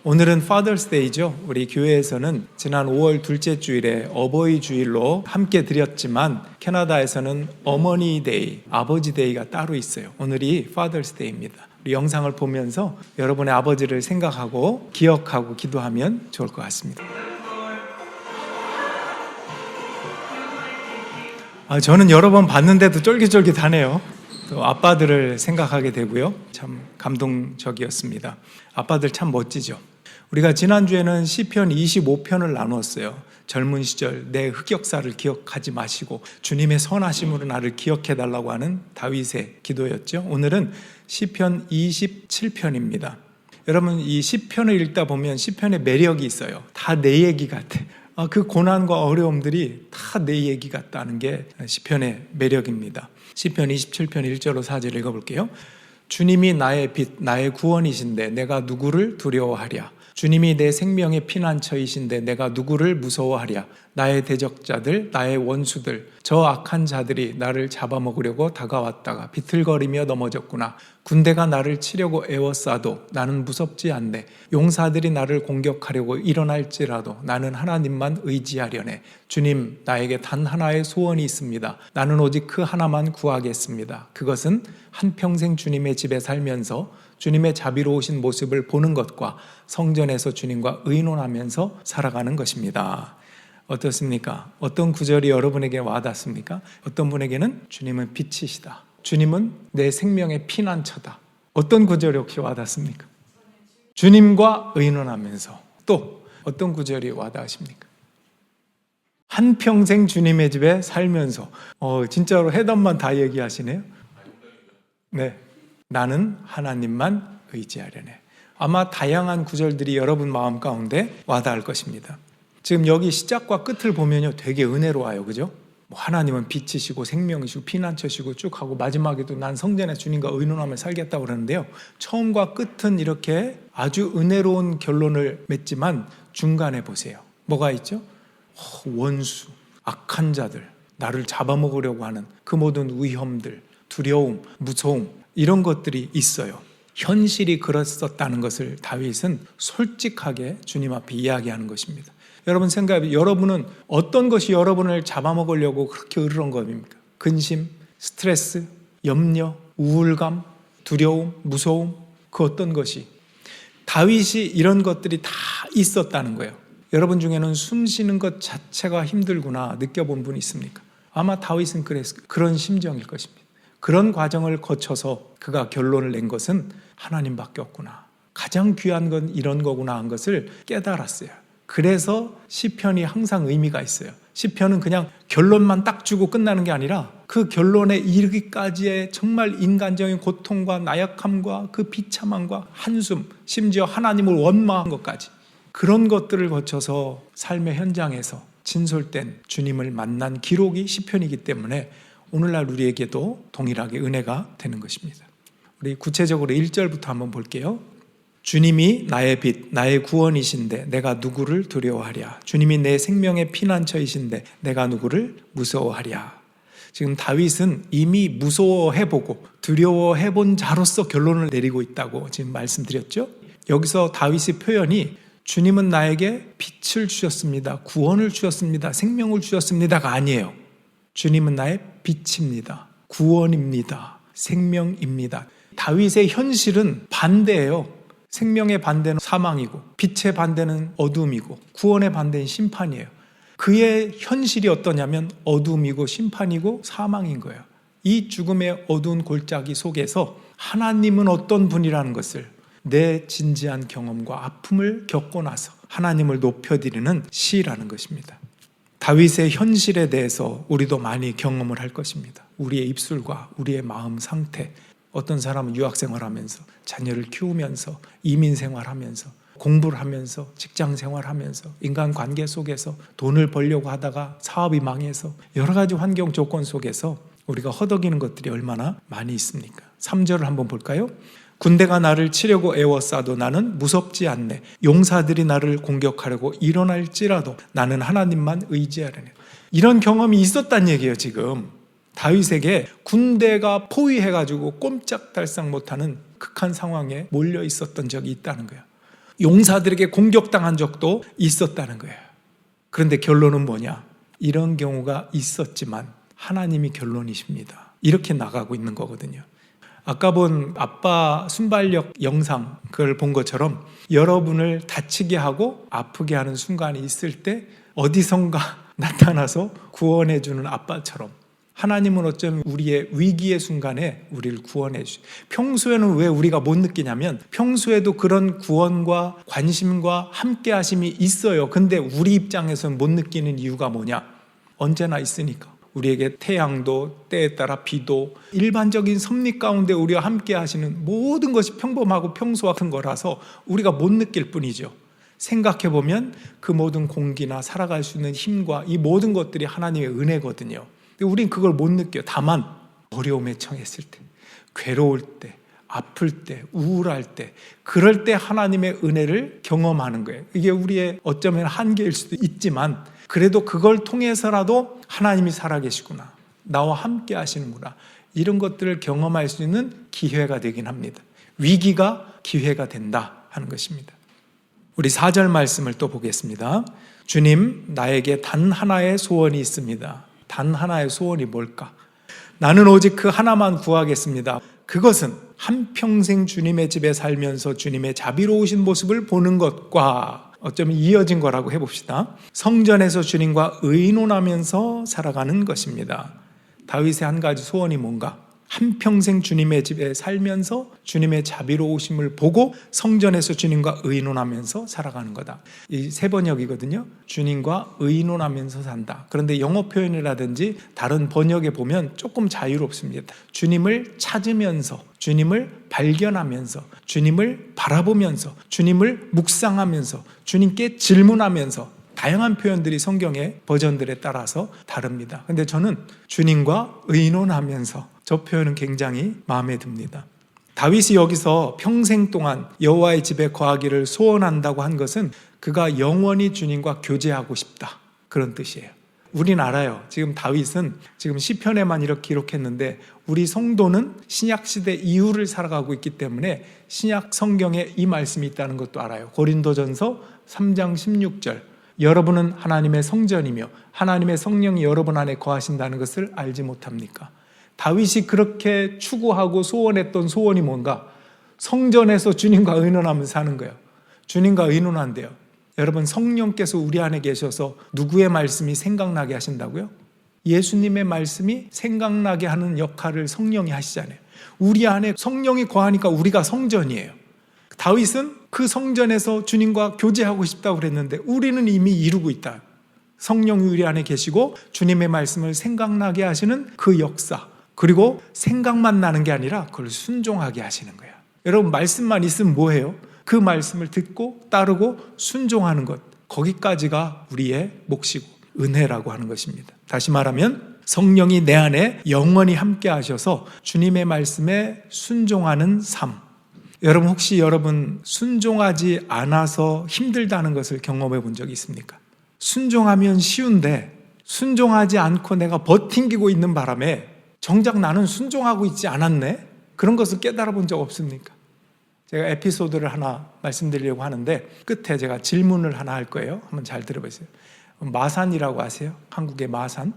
오늘은 Father's Day죠. 우리 교회에서는 지난 5월 둘째 주일에 어버이 주일로 함께 드렸지만 캐나다에서는 어머니 데이, 아버지 데이가 따로 있어요. 오늘이 Father's Day입니다. 우리 영상을 보면서 여러분의 아버지를 생각하고 기억하고 기도하면 좋을 것 같습니다. 저는 여러 번 봤는데도 쫄깃쫄깃하네요. 또 아빠들을 생각하게 되고요. 참 감동적이었습니다. 아빠들 참 멋지죠. 우리가 지난주에는 시편 25편을 나누었어요. 젊은 시절 내 흑역사를 기억하지 마시고 주님의 선하심으로 나를 기억해달라고 하는 다윗의 기도였죠. 오늘은 시편 27편입니다. 여러분, 이 시편을 읽다 보면 시편의 매력이 있어요. 다 내 얘기 같아. 그 고난과 어려움들이 다 내 얘기 같다는 게 시편의 매력입니다. 시편 27편 1절로 4절 읽어볼게요. 주님이 나의 빛, 나의 구원이신데 내가 누구를 두려워하랴. 주님이 내 생명의 피난처이신데 내가 누구를 무서워하랴. 나의 대적자들, 나의 원수들, 저 악한 자들이 나를 잡아먹으려고 다가왔다가 비틀거리며 넘어졌구나. 군대가 나를 치려고 애워싸도 나는 무섭지 않네. 용사들이 나를 공격하려고 일어날지라도 나는 하나님만 의지하려네. 주님, 나에게 단 하나의 소원이 있습니다. 나는 오직 그 하나만 구하겠습니다. 그것은 한평생 주님의 집에 살면서 주님의 자비로우신 모습을 보는 것과 성전에서 주님과 의논하면서 살아가는 것입니다. 어떻습니까? 어떤 구절이 여러분에게 와닿습니까? 어떤 분에게는 주님은 빛이시다. 주님은 내 생명의 피난처다. 어떤 구절이 혹시 와닿습니까? 주님과 의논하면서. 또 어떤 구절이 와닿으십니까? 한평생 주님의 집에 살면서. 진짜로 해답만 다 얘기하시네요. 네, 나는 하나님만 의지하려네. 아마 다양한 구절들이 여러분 마음 가운데 와닿을 것입니다. 지금 여기 시작과 끝을 보면요, 되게 은혜로워요, 그죠? 하나님은 빛이시고 생명이시고 피난처시고 쭉 하고 마지막에도 난 성전에 주님과 의논하며 살겠다고 그러는데요, 처음과 끝은 이렇게 아주 은혜로운 결론을 맺지만 중간에 보세요. 뭐가 있죠? 원수, 악한 자들, 나를 잡아먹으려고 하는 그 모든 위험들, 두려움, 무서움, 이런 것들이 있어요. 현실이 그랬었다는 것을 다윗은 솔직하게 주님 앞에 이야기하는 것입니다. 여러분 생각해, 여러분은 어떤 것이 여러분을 잡아먹으려고 그렇게 으르렁거립니까? 근심, 스트레스, 염려, 우울감, 두려움, 무서움, 그 어떤 것이. 다윗이 이런 것들이 다 있었다는 거예요. 여러분 중에는 숨 쉬는 것 자체가 힘들구나 느껴본 분이 있습니까? 아마 다윗은 그런 심정일 것입니다. 그런 과정을 거쳐서 그가 결론을 낸 것은 하나님밖에 없구나. 가장 귀한 건 이런 거구나 한 것을 깨달았어요. 그래서 시편이 항상 의미가 있어요. 시편은 그냥 결론만 딱 주고 끝나는 게 아니라 그 결론에 이르기까지의 정말 인간적인 고통과 나약함과 그 비참함과 한숨, 심지어 하나님을 원망한 것까지, 그런 것들을 거쳐서 삶의 현장에서 진솔된 주님을 만난 기록이 시편이기 때문에 오늘날 우리에게도 동일하게 은혜가 되는 것입니다. 우리 구체적으로 1절부터 한번 볼게요. 주님이 나의 빛, 나의 구원이신데 내가 누구를 두려워하랴. 주님이 내 생명의 피난처이신데 내가 누구를 무서워하랴. 지금 다윗은 이미 무서워해보고 두려워해본 자로서 결론을 내리고 있다고 지금 말씀드렸죠. 여기서 다윗의 표현이 주님은 나에게 빛을 주셨습니다, 구원을 주셨습니다, 생명을 주셨습니다가 아니에요. 주님은 나의 빛입니다, 구원입니다, 생명입니다. 다윗의 현실은 반대예요. 생명의 반대는 사망이고 빛의 반대는 어둠이고 구원의 반대는 심판이에요. 그의 현실이 어떠냐면 어둠이고 심판이고 사망인 거예요. 이 죽음의 어두운 골짜기 속에서 하나님은 어떤 분이라는 것을 내 진지한 경험과 아픔을 겪고 나서 하나님을 높여드리는 시라는 것입니다. 다윗의 현실에 대해서 우리도 많이 경험을 할 것입니다. 우리의 입술과 우리의 마음 상태, 어떤 사람은 유학생활하면서 자녀를 키우면서 이민생활하면서 공부를 하면서 직장생활하면서 인간관계 속에서 돈을 벌려고 하다가 사업이 망해서 여러 가지 환경 조건 속에서 우리가 허덕이는 것들이 얼마나 많이 있습니까? 3절을 한번 볼까요? 군대가 나를 치려고 애워싸도 나는 무섭지 않네. 용사들이 나를 공격하려고 일어날지라도 나는 하나님만 의지하려네. 이런 경험이 있었단 얘기예요. 지금 다윗에게 군대가 포위해가지고 꼼짝달싹 못하는 극한 상황에 몰려 있었던 적이 있다는 거예요. 용사들에게 공격당한 적도 있었다는 거예요. 그런데 결론은 뭐냐? 이런 경우가 있었지만 하나님이 결론이십니다. 이렇게 나가고 있는 거거든요. 아까 본 아빠 순발력 영상 그걸 본 것처럼 여러분을 다치게 하고 아프게 하는 순간이 있을 때 어디선가 나타나서 구원해 주는 아빠처럼 하나님은 어쩌면 우리의 위기의 순간에 우리를 구원해 주시죠. 평소에는 왜 우리가 못 느끼냐면 평소에도 그런 구원과 관심과 함께 하심이 있어요. 근데 우리 입장에서는 못 느끼는 이유가 뭐냐? 언제나 있으니까. 우리에게 태양도 때에 따라 비도 일반적인 섭리 가운데 우리와 함께 하시는 모든 것이 평범하고 평소와 같은 거라서 우리가 못 느낄 뿐이죠. 생각해보면 그 모든 공기나 살아갈 수 있는 힘과 이 모든 것들이 하나님의 은혜거든요. 근데 우린 그걸 못 느껴요. 다만 어려움에 처했을 때, 괴로울 때, 아플 때, 우울할 때, 그럴 때 하나님의 은혜를 경험하는 거예요. 이게 우리의 어쩌면 한계일 수도 있지만 그래도 그걸 통해서라도 하나님이 살아계시구나, 나와 함께 하시는구나, 이런 것들을 경험할 수 있는 기회가 되긴 합니다. 위기가 기회가 된다 하는 것입니다. 우리 4절 말씀을 또 보겠습니다. 주님, 나에게 단 하나의 소원이 있습니다. 단 하나의 소원이 뭘까? 나는 오직 그 하나만 구하겠습니다. 그것은 한평생 주님의 집에 살면서 주님의 자비로우신 모습을 보는 것과 어쩌면 이어진 거라고 해봅시다. 성전에서 주님과 의논하면서 살아가는 것입니다. 다윗의 한 가지 소원이 뭔가? 한평생 주님의 집에 살면서 주님의 자비로우심을 보고 성전에서 주님과 의논하면서 살아가는 거다. 이 세 번역이거든요. 주님과 의논하면서 산다. 그런데 영어 표현이라든지 다른 번역에 보면 조금 자유롭습니다. 주님을 찾으면서, 주님을 발견하면서, 주님을 바라보면서, 주님을 묵상하면서, 주님께 질문하면서, 다양한 표현들이 성경의 버전들에 따라서 다릅니다. 근데 저는 주님과 의논하면서, 저 표현은 굉장히 마음에 듭니다. 다윗이 여기서 평생 동안 여호와의 집에 거하기를 소원한다고 한 것은 그가 영원히 주님과 교제하고 싶다, 그런 뜻이에요. 우린 알아요. 지금 다윗은 지금 시편에만 이렇게 기록했는데 우리 성도는 신약시대 이후를 살아가고 있기 때문에 신약 성경에 이 말씀이 있다는 것도 알아요. 고린도전서 3장 16절, 여러분은 하나님의 성전이며 하나님의 성령이 여러분 안에 거하신다는 것을 알지 못합니까? 다윗이 그렇게 추구하고 소원했던 소원이 뭔가? 성전에서 주님과 의논하면서 사는 거예요. 주님과 의논한대요. 여러분, 성령께서 우리 안에 계셔서 누구의 말씀이 생각나게 하신다고요? 예수님의 말씀이 생각나게 하는 역할을 성령이 하시잖아요. 우리 안에 성령이 거하니까 우리가 성전이에요. 다윗은 그 성전에서 주님과 교제하고 싶다고 그랬는데 우리는 이미 이루고 있다. 성령이 우리 안에 계시고 주님의 말씀을 생각나게 하시는 그 역사, 그리고 생각만 나는 게 아니라 그걸 순종하게 하시는 거예요. 여러분, 말씀만 있으면 뭐예요? 그 말씀을 듣고 따르고 순종하는 것, 거기까지가 우리의 몫이고 은혜라고 하는 것입니다. 다시 말하면 성령이 내 안에 영원히 함께 하셔서 주님의 말씀에 순종하는 삶. 여러분, 혹시 여러분 순종하지 않아서 힘들다는 것을 경험해 본 적이 있습니까? 순종하면 쉬운데 순종하지 않고 내가 버팅기고 있는 바람에 정작 나는 순종하고 있지 않았네? 그런 것을 깨달아 본 적 없습니까? 제가 에피소드를 하나 말씀드리려고 하는데 끝에 제가 질문을 하나 할 거예요. 한번 잘 들어보세요. 마산이라고 아세요? 한국의 마산.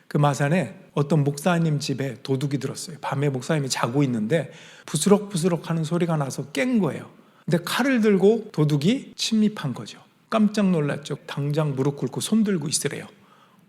그 마산에 어떤 목사님 집에 도둑이 들었어요. 밤에 목사님이 자고 있는데 부스럭부스럭 하는 소리가 나서 깬 거예요. 근데 칼을 들고 도둑이 침입한 거죠. 깜짝 놀랐죠. 당장 무릎 꿇고 손 들고 있으래요.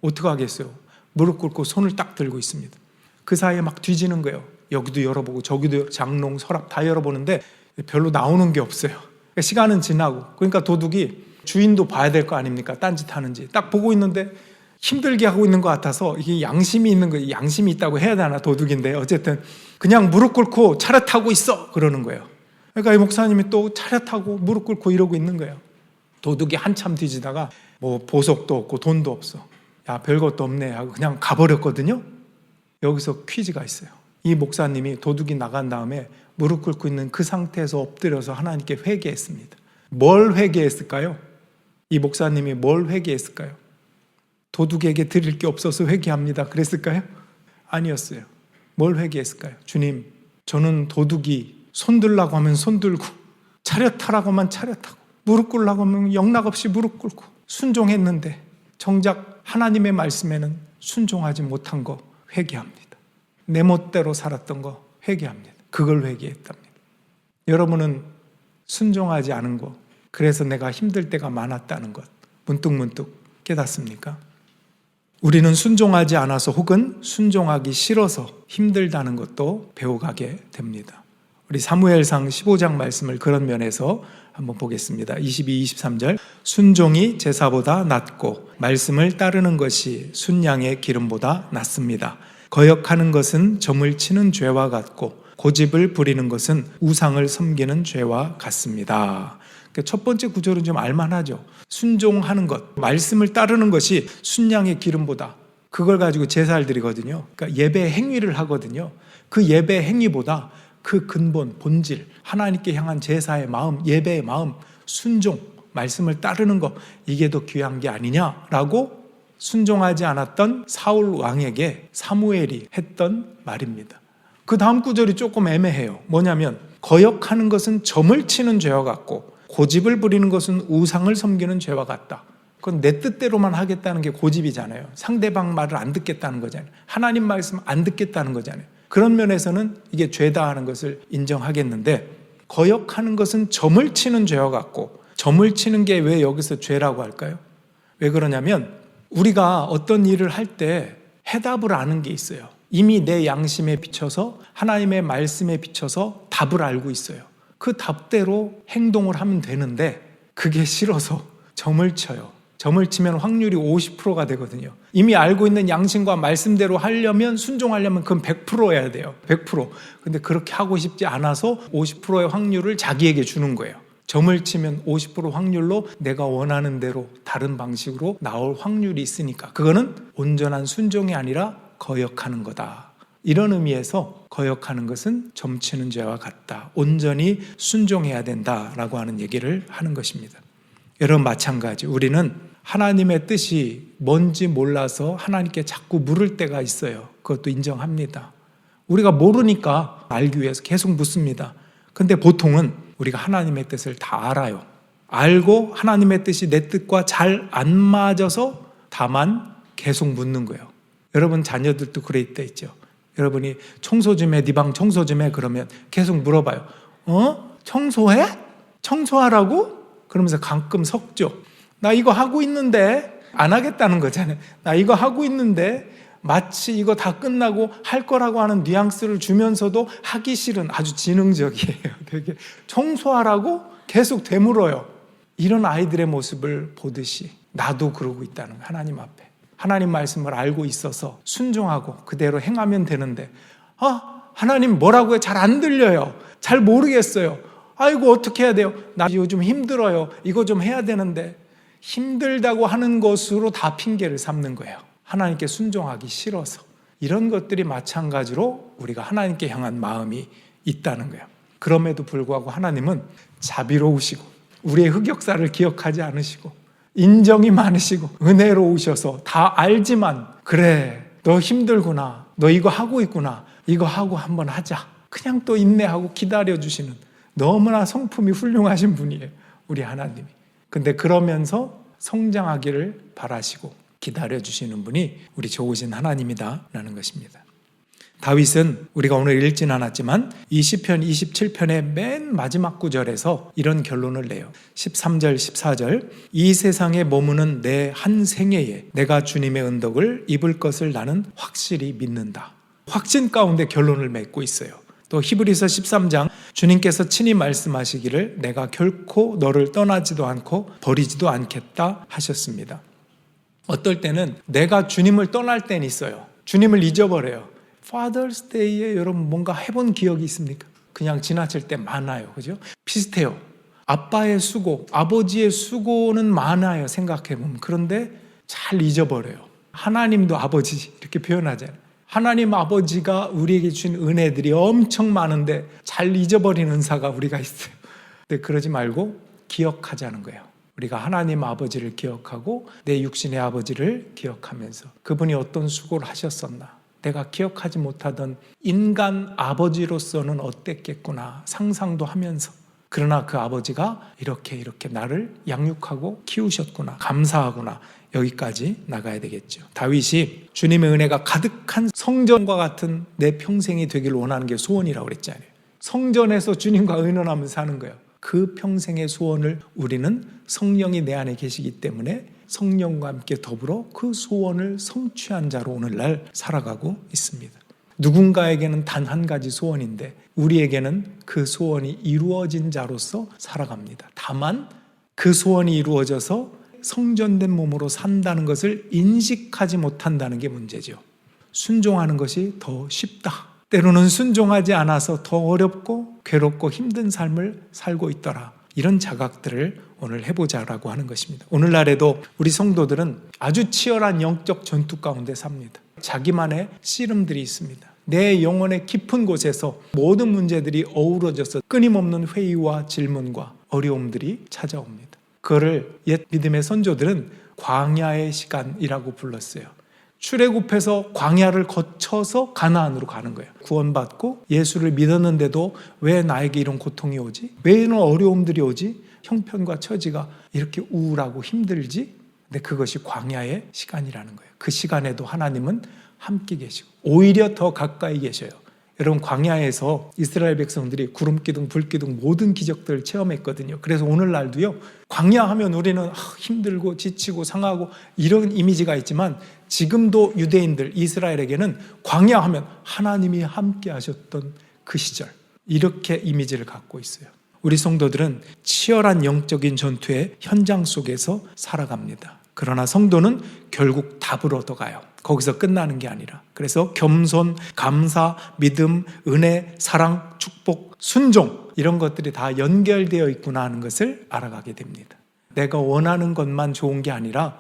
어떡하겠어요? 무릎 꿇고 손을 딱 들고 있습니다. 그 사이에 막 뒤지는 거예요. 여기도 열어보고 저기도 장롱, 서랍 다 열어보는데 별로 나오는 게 없어요. 시간은 지나고, 그러니까 도둑이 주인도 봐야 될 거 아닙니까? 딴짓 하는지 딱 보고 있는데 힘들게 하고 있는 것 같아서 이게 양심이 있는 거예요. 양심이 있다고 해야 되나, 도둑인데 어쨌든 그냥 무릎 꿇고 차렷 타고 있어 그러는 거예요. 그러니까 이 목사님이 또 차렷 타고 무릎 꿇고 이러고 있는 거예요. 도둑이 한참 뒤지다가 뭐 보석도 없고 돈도 없어, 야 별것도 없네 하고 그냥 가버렸거든요. 여기서 퀴즈가 있어요. 이 목사님이 도둑이 나간 다음에 무릎 꿇고 있는 그 상태에서 엎드려서 하나님께 회개했습니다. 뭘 회개했을까요? 이 목사님이 뭘 회개했을까요? 도둑에게 드릴 게 없어서 회개합니다 그랬을까요? 아니었어요. 뭘 회개했을까요? 주님, 저는 도둑이 손들라고 하면 손들고 차렷하라고 하면 차렷하고 무릎 꿇으려고 하면 영락없이 무릎 꿇고 순종했는데 정작 하나님의 말씀에는 순종하지 못한 거 회개합니다. 내 멋대로 살았던 거 회개합니다. 그걸 회개했답니다. 여러분은 순종하지 않은 거, 그래서 내가 힘들 때가 많았다는 것 문득문득 깨닫습니까? 우리는 순종하지 않아서 혹은 순종하기 싫어서 힘들다는 것도 배워가게 됩니다. 우리 사무엘상 15장 말씀을 그런 면에서 한번 보겠습니다. 22, 23절. 순종이 제사보다 낫고 말씀을 따르는 것이 순양의 기름보다 낫습니다. 거역하는 것은 점을 치는 죄와 같고 고집을 부리는 것은 우상을 섬기는 죄와 같습니다. 첫 번째 구절은 좀 알만하죠. 순종하는 것, 말씀을 따르는 것이 순양의 기름보다, 그걸 가지고 제사를 드리거든요. 그러니까 예배 행위를 하거든요. 그 예배 행위보다 그 근본, 본질, 하나님께 향한 제사의 마음, 예배의 마음, 순종, 말씀을 따르는 것, 이게 더 귀한 게 아니냐라고 순종하지 않았던 사울 왕에게 사무엘이 했던 말입니다. 그 다음 구절이 조금 애매해요. 뭐냐면 거역하는 것은 점을 치는 죄와 같고 고집을 부리는 것은 우상을 섬기는 죄와 같다. 그건 내 뜻대로만 하겠다는 게 고집이잖아요. 상대방 말을 안 듣겠다는 거잖아요. 하나님 말씀 안 듣겠다는 거잖아요. 그런 면에서는 이게 죄다 하는 것을 인정하겠는데, 거역하는 것은 점을 치는 죄와 같고, 점을 치는 게 왜 여기서 죄라고 할까요? 왜 그러냐면 우리가 어떤 일을 할 때 해답을 아는 게 있어요. 이미 내 양심에 비춰서 하나님의 말씀에 비춰서 답을 알고 있어요. 그 답대로 행동을 하면 되는데 그게 싫어서 점을 쳐요. 점을 치면 확률이 50%가 되거든요. 이미 알고 있는 양심과 말씀대로 하려면, 순종하려면 그건 100%여야 돼요. 100%. 근데 그렇게 하고 싶지 않아서 50%의 확률을 자기에게 주는 거예요. 점을 치면 50% 확률로 내가 원하는 대로 다른 방식으로 나올 확률이 있으니까 그거는 온전한 순종이 아니라 거역하는 거다. 이런 의미에서 거역하는 것은 점치는 죄와 같다. 온전히 순종해야 된다라고 하는 얘기를 하는 것입니다. 여러분, 마찬가지 우리는 하나님의 뜻이 뭔지 몰라서 하나님께 자꾸 물을 때가 있어요. 그것도 인정합니다. 우리가 모르니까 알기 위해서 계속 묻습니다. 근데 보통은 우리가 하나님의 뜻을 다 알아요. 알고 하나님의 뜻이 내 뜻과 잘 안 맞아서 다만 계속 묻는 거예요. 여러분 자녀들도 그럴 때 있죠. 여러분이 청소 좀 해, 네 방 청소 좀 해 그러면 계속 물어봐요. 청소해? 청소하라고? 그러면서 가끔 섞죠. 나 이거 하고 있는데, 안 하겠다는 거잖아요. 나 이거 하고 있는데 마치 이거 다 끝나고 할 거라고 하는 뉘앙스를 주면서도 하기 싫은, 아주 지능적이에요. 되게 청소하라고 계속 되물어요. 이런 아이들의 모습을 보듯이 나도 그러고 있다는 거예요. 하나님 앞에. 하나님 말씀을 알고 있어서 순종하고 그대로 행하면 되는데, 하나님 뭐라고요? 잘 안 들려요. 잘 모르겠어요. 아이고 어떻게 해야 돼요? 나 요즘 힘들어요. 이거 좀 해야 되는데. 힘들다고 하는 것으로 다 핑계를 삼는 거예요. 하나님께 순종하기 싫어서. 이런 것들이 마찬가지로 우리가 하나님께 향한 마음이 있다는 거예요. 그럼에도 불구하고 하나님은 자비로우시고 우리의 흑역사를 기억하지 않으시고 인정이 많으시고 은혜로우셔서 다 알지만, 그래 너 힘들구나, 너 이거 하고 있구나, 이거 하고 한번 하자, 그냥 또 인내하고 기다려주시는 너무나 성품이 훌륭하신 분이에요, 우리 하나님이. 근데 그러면서 성장하기를 바라시고 기다려주시는 분이 우리 좋으신 하나님이다라는 것입니다. 다윗은 우리가 오늘 읽진 않았지만 이 시편 27편의 맨 마지막 구절에서 이런 결론을 내요. 13절 14절. 이 세상에 머무는 내 한 생애에 내가 주님의 은덕을 입을 것을 나는 확실히 믿는다. 확신 가운데 결론을 맺고 있어요. 또 히브리서 13장, 주님께서 친히 말씀하시기를 내가 결코 너를 떠나지도 않고 버리지도 않겠다 하셨습니다. 어떨 때는 내가 주님을 떠날 때는 있어요. 주님을 잊어버려요. Father's Day에 여러분 뭔가 해본 기억이 있습니까? 그냥 지나칠 때 많아요. 그죠? 비슷해요. 아빠의 수고, 아버지의 수고는 많아요. 생각해보면. 그런데 잘 잊어버려요. 하나님도 아버지 이렇게 표현하잖아요. 하나님 아버지가 우리에게 주신 은혜들이 엄청 많은데 잘 잊어버리는 은사가 우리가 있어요. 근데 그러지 말고 기억하자는 거예요. 우리가 하나님 아버지를 기억하고 내 육신의 아버지를 기억하면서 그분이 어떤 수고를 하셨었나, 내가 기억하지 못하던 인간 아버지로서는 어땠겠구나 상상도 하면서 그러나 그 아버지가 이렇게 나를 양육하고 키우셨구나, 감사하구나, 여기까지 나가야 되겠죠. 다윗이 주님의 은혜가 가득한 성전과 같은 내 평생이 되길 원하는 게 소원이라고 그랬잖아요. 성전에서 주님과 의논하면서 사는 거예요. 그 평생의 소원을 우리는 성령이 내 안에 계시기 때문에 성령과 함께 더불어 그 소원을 성취한 자로 오늘날 살아가고 있습니다. 누군가에게는 단 한 가지 소원인데 우리에게는 그 소원이 이루어진 자로서 살아갑니다. 다만 그 소원이 이루어져서 성전된 몸으로 산다는 것을 인식하지 못한다는 게 문제죠. 순종하는 것이 더 쉽다. 때로는 순종하지 않아서 더 어렵고 괴롭고 힘든 삶을 살고 있더라. 이런 자각들을 오늘 해보자라고 하는 것입니다. 오늘날에도 우리 성도들은 아주 치열한 영적 전투 가운데 삽니다. 자기만의 씨름들이 있습니다. 내 영혼의 깊은 곳에서 모든 문제들이 어우러져서 끊임없는 회의와 질문과 어려움들이 찾아옵니다. 그거를 옛 믿음의 선조들은 광야의 시간이라고 불렀어요. 출애굽해서 광야를 거쳐서 가나안으로 가는 거예요. 구원받고 예수를 믿었는데도 왜 나에게 이런 고통이 오지? 왜 이런 어려움들이 오지? 형편과 처지가 이렇게 우울하고 힘들지? 근데 그것이 광야의 시간이라는 거예요. 그 시간에도 하나님은 함께 계시고 오히려 더 가까이 계셔요. 여러분, 광야에서 이스라엘 백성들이 구름기둥, 불기둥 모든 기적들을 체험했거든요. 그래서 오늘날도요, 광야하면 우리는 힘들고 지치고 상하고 이런 이미지가 있지만 지금도 유대인들, 이스라엘에게는 광야하면 하나님이 함께 하셨던 그 시절, 이렇게 이미지를 갖고 있어요. 우리 성도들은 치열한 영적인 전투의 현장 속에서 살아갑니다. 그러나 성도는 결국 답을 얻어가요. 거기서 끝나는 게 아니라. 그래서 겸손, 감사, 믿음, 은혜, 사랑, 축복, 순종, 이런 것들이 다 연결되어 있구나 하는 것을 알아가게 됩니다. 내가 원하는 것만 좋은 게 아니라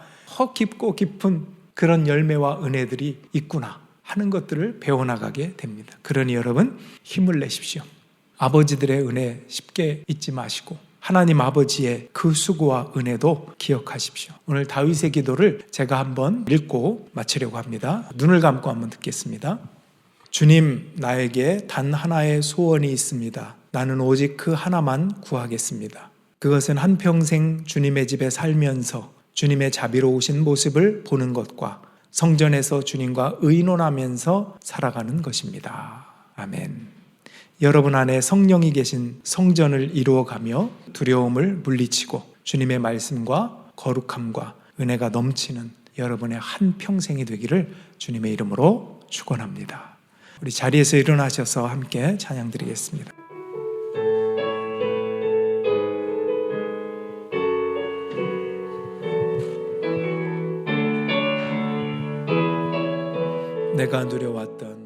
깊고 깊은 그런 열매와 은혜들이 있구나 하는 것들을 배워나가게 됩니다. 그러니 여러분, 힘을 내십시오. 아버지들의 은혜 쉽게 잊지 마시고 하나님 아버지의 그 수고와 은혜도 기억하십시오. 오늘 다윗의 기도를 제가 한번 읽고 마치려고 합니다. 눈을 감고 한번 듣겠습니다. 주님, 나에게 단 하나의 소원이 있습니다. 나는 오직 그 하나만 구하겠습니다. 그것은 한평생 주님의 집에 살면서 주님의 자비로우신 모습을 보는 것과 성전에서 주님과 의논하면서 살아가는 것입니다. 아멘. 여러분 안에 성령이 계신 성전을 이루어가며 두려움을 물리치고 주님의 말씀과 거룩함과 은혜가 넘치는 여러분의 한 평생이 되기를 주님의 이름으로 축원합니다. 우리 자리에서 일어나셔서 함께 찬양 드리겠습니다. 내가 누려왔던